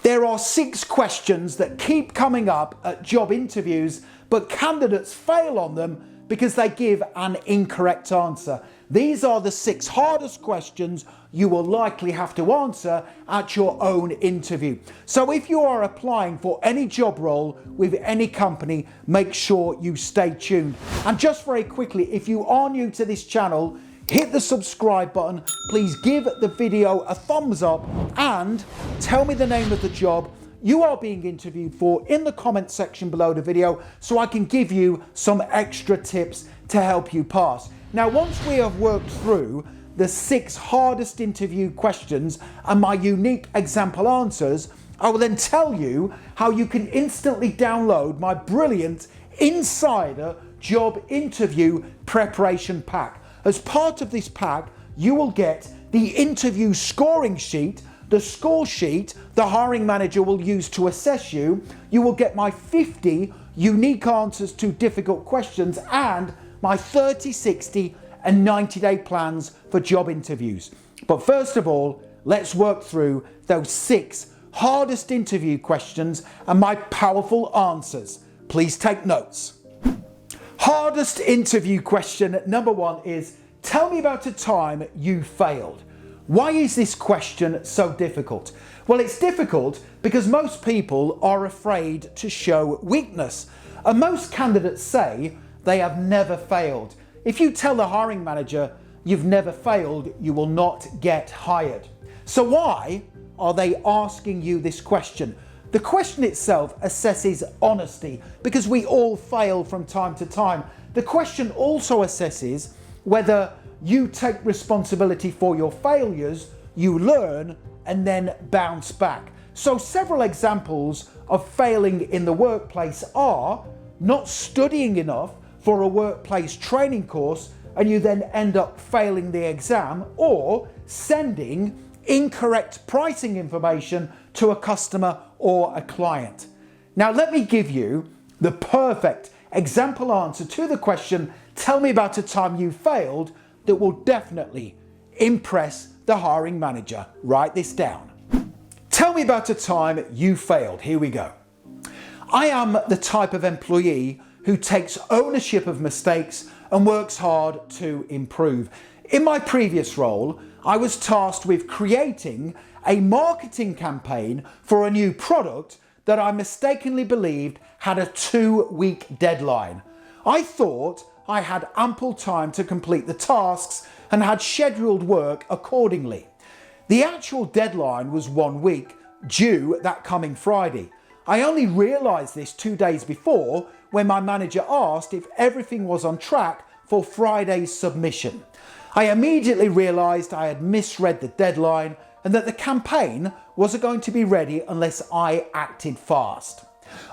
There are 6 questions that keep coming up at job interviews, but candidates fail on them because they give an incorrect answer. These are the 6 hardest questions you will likely have to answer at your own interview. So if you are applying for any job role with any company, make sure you stay tuned. And just very quickly, if you are new to this channel, hit the subscribe button, please give the video a thumbs up and tell me the name of the job you are being interviewed for in the comment section below the video so I can give you some extra tips to help you pass. Now, once we have worked through the 6 hardest interview questions and my unique example answers, I will then tell you how you can instantly download my brilliant Insider Job Interview Preparation Pack. As part of this pack, you will get the interview scoring sheet, the score sheet the hiring manager will use to assess you. You will get my 50 unique answers to difficult questions and my 30, 60 and 90-day plans for job interviews. But first of all, let's work through those 6 hardest interview questions and my powerful answers. Please take notes. Hardest interview question number 1 is, tell me about a time you failed. Why is this question so difficult? Well, it's difficult because most people are afraid to show weakness. And most candidates say they have never failed. If you tell the hiring manager you've never failed, you will not get hired. So why are they asking you this question? The question itself assesses honesty because we all fail from time to time. The question also assesses whether you take responsibility for your failures, you learn, and then bounce back. So several examples of failing in the workplace are not studying enough for a workplace training course and you then end up failing the exam, or sending incorrect pricing information to a customer or a client. Now let me give you the perfect example answer to the question, tell me about a time you failed, that will definitely impress the hiring manager. Write this down. Tell me about a time you failed. Here we go. I am the type of employee who takes ownership of mistakes and works hard to improve. In my previous role, I was tasked with creating a marketing campaign for a new product that I mistakenly believed had a 2-week deadline. I thought I had ample time to complete the tasks and had scheduled work accordingly. The actual deadline was 1 week, due that coming Friday. I only realised this 2 days before when my manager asked if everything was on track for Friday's submission. I immediately realised I had misread the deadline and that the campaign wasn't going to be ready unless I acted fast.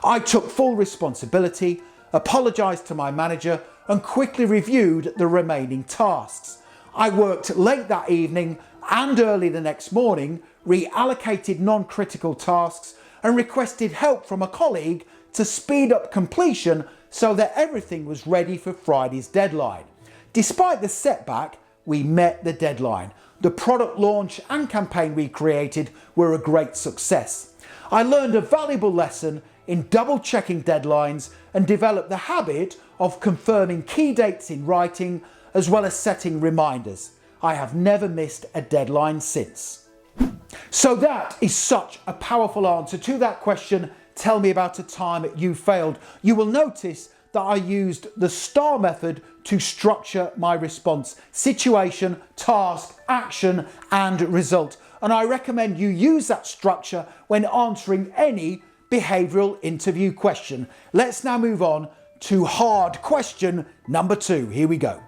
I took full responsibility, apologised to my manager and quickly reviewed the remaining tasks. I worked late that evening and early the next morning, reallocated non-critical tasks and requested help from a colleague to speed up completion so that everything was ready for Friday's deadline. Despite the setback, we met the deadline. The product launch and campaign we created were a great success. I learned a valuable lesson in double-checking deadlines and developed the habit of confirming key dates in writing as well as setting reminders. I have never missed a deadline since. So that is such a powerful answer to that question, tell me about a time you failed. You will notice that I used the STAR method to structure my response: situation, task, action, and result. And I recommend you use that structure when answering any behavioural interview question. Let's now move on to hard question number 2. Here we go.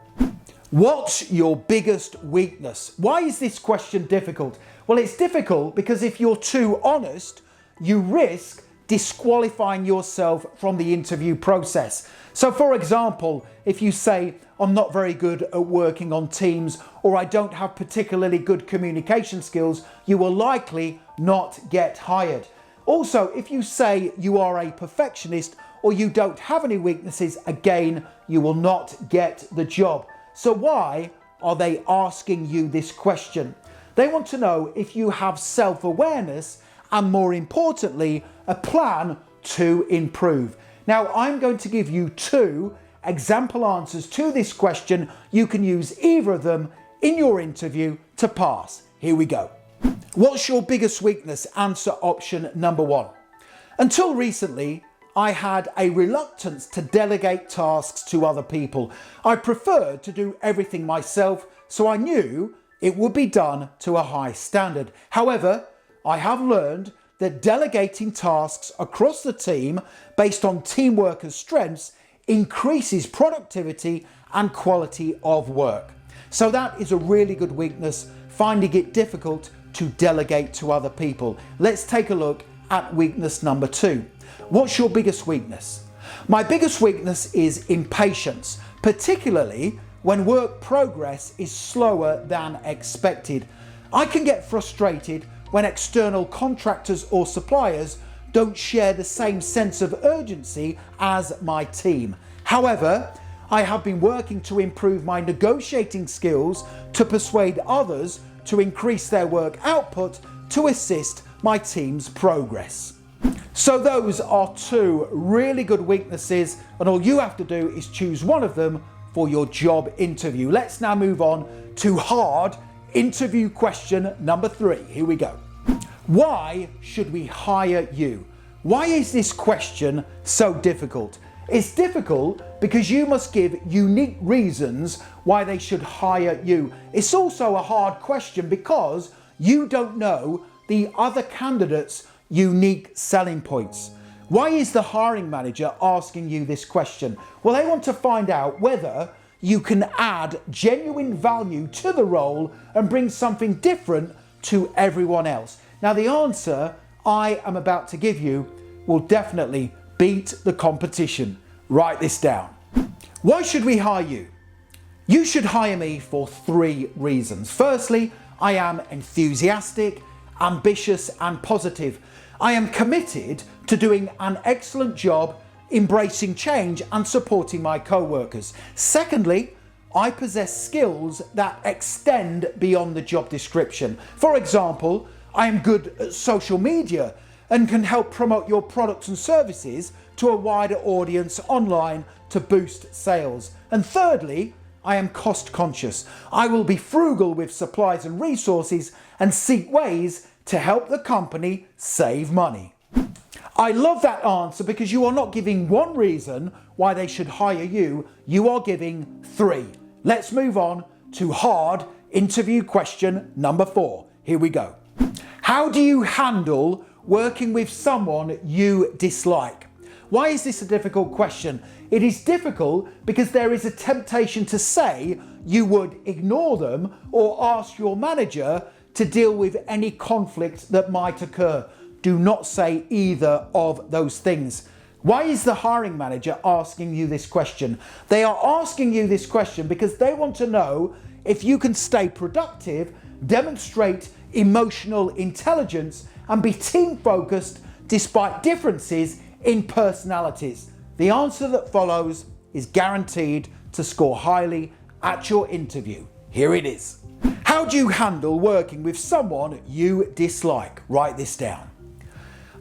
What's your biggest weakness? Why is this question difficult? Well, it's difficult because if you're too honest, you risk disqualifying yourself from the interview process. So for example, if you say, I'm not very good at working on teams, or I don't have particularly good communication skills, you will likely not get hired. Also, if you say you are a perfectionist or you don't have any weaknesses, again, you will not get the job. So why are they asking you this question? They want to know if you have self-awareness and more importantly, a plan to improve. Now, I'm going to give you 2 example answers to this question. You can use either of them in your interview to pass. Here we go. What's your biggest weakness? Answer option number 1. Until recently, I had a reluctance to delegate tasks to other people. I preferred to do everything myself, so I knew it would be done to a high standard. However, I have learned that delegating tasks across the team based on teamwork and strengths increases productivity and quality of work. So that is a really good weakness, finding it difficult to delegate to other people. Let's take a look at weakness number 2. What's your biggest weakness? My biggest weakness is impatience, particularly when work progress is slower than expected. I can get frustrated when external contractors or suppliers don't share the same sense of urgency as my team. However, I have been working to improve my negotiating skills to persuade others to increase their work output to assist my team's progress. So those are 2 really good weaknesses, and all you have to do is choose one of them for your job interview. Let's now move on to hard interview question number 3. Here we go. Why should we hire you? Why is this question so difficult? It's difficult because you must give unique reasons why they should hire you. It's also a hard question because you don't know the other candidates' unique selling points. Why is the hiring manager asking you this question? Well, they want to find out whether you can add genuine value to the role and bring something different to everyone else. Now, the answer I am about to give you will definitely beat the competition. Write this down. Why should we hire you? You should hire me for 3 reasons. Firstly, I am enthusiastic, ambitious and positive. I am committed to doing an excellent job, embracing change and supporting my co-workers. Secondly, I possess skills that extend beyond the job description. For example, I am good at social media and can help promote your products and services to a wider audience online to boost sales. And thirdly, I am cost conscious. I will be frugal with supplies and resources and seek ways to help the company save money. I love that answer because you are not giving 1 reason why they should hire you, you are giving 3. Let's move on to hard interview question number 4. Here we go. How do you handle working with someone you dislike? Why is this a difficult question? It is difficult because there is a temptation to say you would ignore them or ask your manager to deal with any conflict that might occur. Do not say either of those things. Why is the hiring manager asking you this question? They are asking you this question because they want to know if you can stay productive, demonstrate emotional intelligence, and be team focused despite differences in personalities. The answer that follows is guaranteed to score highly at your interview. Here it is. How do you handle working with someone you dislike? Write this down.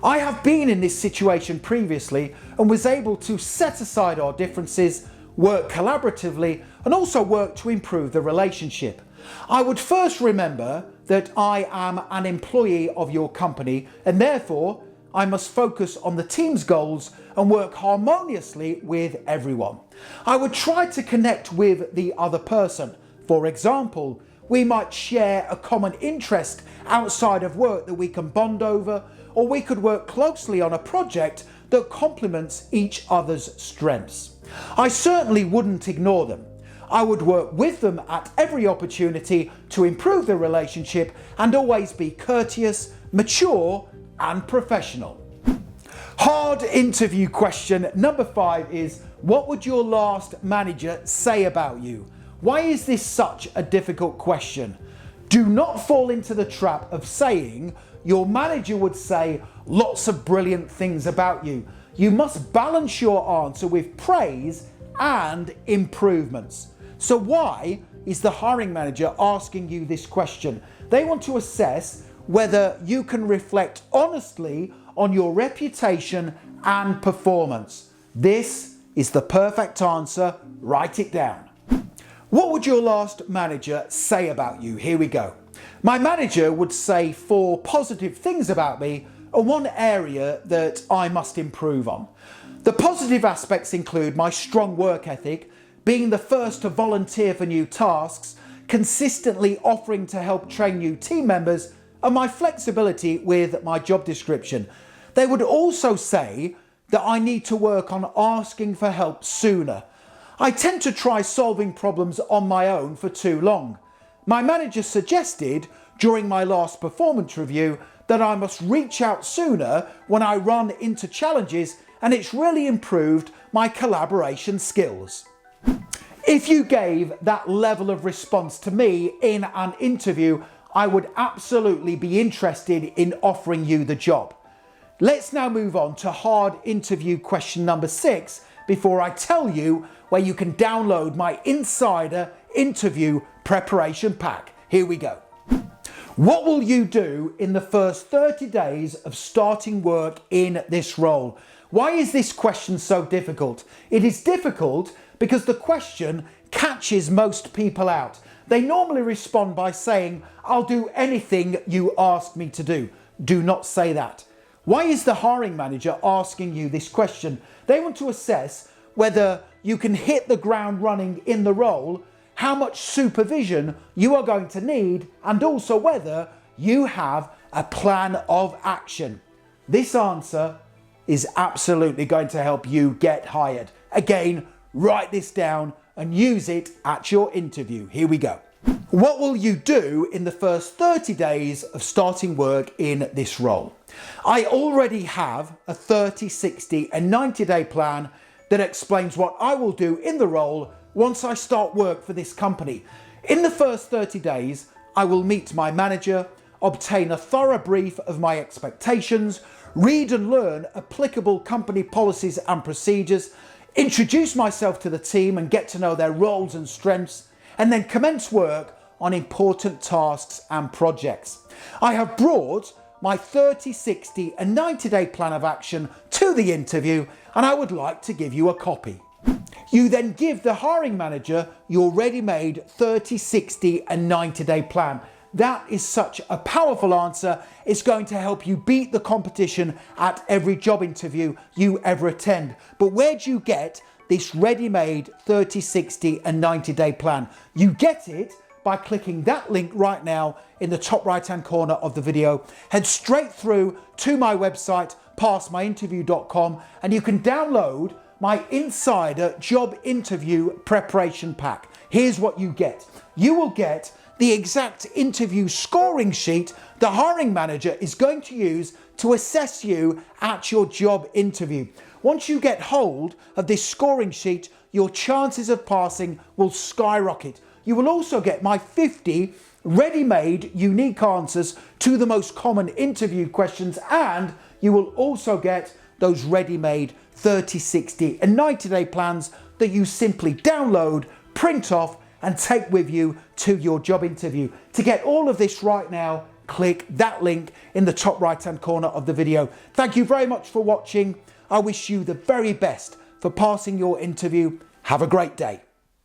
I have been in this situation previously and was able to set aside our differences, work collaboratively, and also work to improve the relationship. I would first remember that I am an employee of your company and therefore I must focus on the team's goals and work harmoniously with everyone. I would try to connect with the other person. For example, we might share a common interest outside of work that we can bond over, or we could work closely on a project that complements each other's strengths. I certainly wouldn't ignore them. I would work with them at every opportunity to improve the relationship and always be courteous, mature, and professional. Hard interview question number 5 is, what would your last manager say about you? Why is this such a difficult question? Do not fall into the trap of saying your manager would say lots of brilliant things about you. You must balance your answer with praise and improvements. So why is the hiring manager asking you this question? They want to assess whether you can reflect honestly on your reputation and performance. This is the perfect answer. Write it down. What would your last manager say about you? Here we go. My manager would say 4 positive things about me and 1 area that I must improve on. The positive aspects include my strong work ethic, being the first to volunteer for new tasks, consistently offering to help train new team members, and my flexibility with my job description. They would also say that I need to work on asking for help sooner. I tend to try solving problems on my own for too long. My manager suggested during my last performance review that I must reach out sooner when I run into challenges, and it's really improved my collaboration skills. If you gave that level of response to me in an interview, I would absolutely be interested in offering you the job. Let's now move on to hard interview question number 6 before I tell you where you can download my insider interview preparation pack. Here we go. What will you do in the first 30 days of starting work in this role? Why is this question so difficult? It is difficult because the question catches most people out. They normally respond by saying, "I'll do anything you ask me to do." Do not say that. Why is the hiring manager asking you this question? They want to assess whether you can hit the ground running in the role, how much supervision you are going to need, and also whether you have a plan of action. This answer is absolutely going to help you get hired. Again, write this down and use it at your interview. Here we go. What will you do in the first 30 days of starting work in this role? I already have a 30, 60 and 90-day plan that explains what I will do in the role once I start work for this company. In the first 30 days, I will meet my manager, obtain a thorough brief of my expectations, read and learn applicable company policies and procedures, introduce myself to the team and get to know their roles and strengths, and then commence work on important tasks and projects. I have brought my 30, 60 and 90-day plan of action to the interview, and I would like to give you a copy. You then give the hiring manager your ready-made 30, 60 and 90-day plan. That is such a powerful answer. It's going to help you beat the competition at every job interview you ever attend. But where do you get this ready-made 30, 60 and 90-day plan? You get it by clicking that link right now in the top right-hand corner of the video. Head straight through to my website, passmyinterview.com, and you can download my Insider Job Interview Preparation Pack. Here's what you get. You will get the exact interview scoring sheet the hiring manager is going to use to assess you at your job interview. Once you get hold of this scoring sheet, your chances of passing will skyrocket. You will also get my 50 ready-made unique answers to the most common interview questions, and you will also get those ready-made 30, 60 and 90-day plans that you simply download, print off and take with you to your job interview. To get all of this right now, click that link in the top right-hand corner of the video. Thank you very much for watching. I wish you the very best for passing your interview. Have a great day.